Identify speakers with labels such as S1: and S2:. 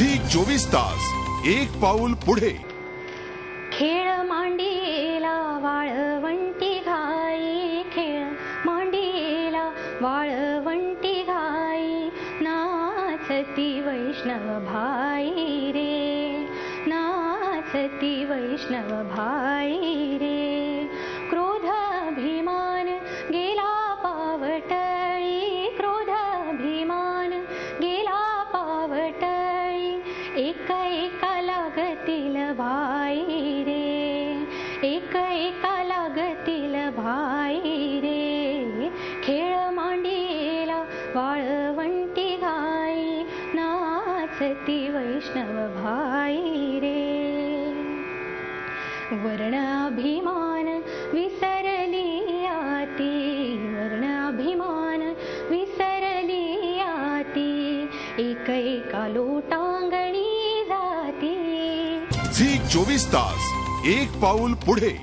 S1: Zee 24 तास एक पाऊल पुढे।
S2: खेळ मांडीला वाळवंटी घाई, खेळ मांडीला वाळवंटी घाई, नाचती वैष्णव भाई रे, नाचती वैष्णव भाई रे। क्रोध अभिमान गेला पावटळी, क्रोध अभिमान गेला पावटळी, एका एका लागतील भाई रे, एका एका लागतील भाई रे। खेळ मांडीला वाळवंटी घाई, नाचती वैष्णव भाई रे। वर्ण अभिमान विसरली आती, वर्ण अभिमान विसरली आती, एक एका लोटांगणी जाती।
S1: झी 24 तास एक पाऊल पुढे।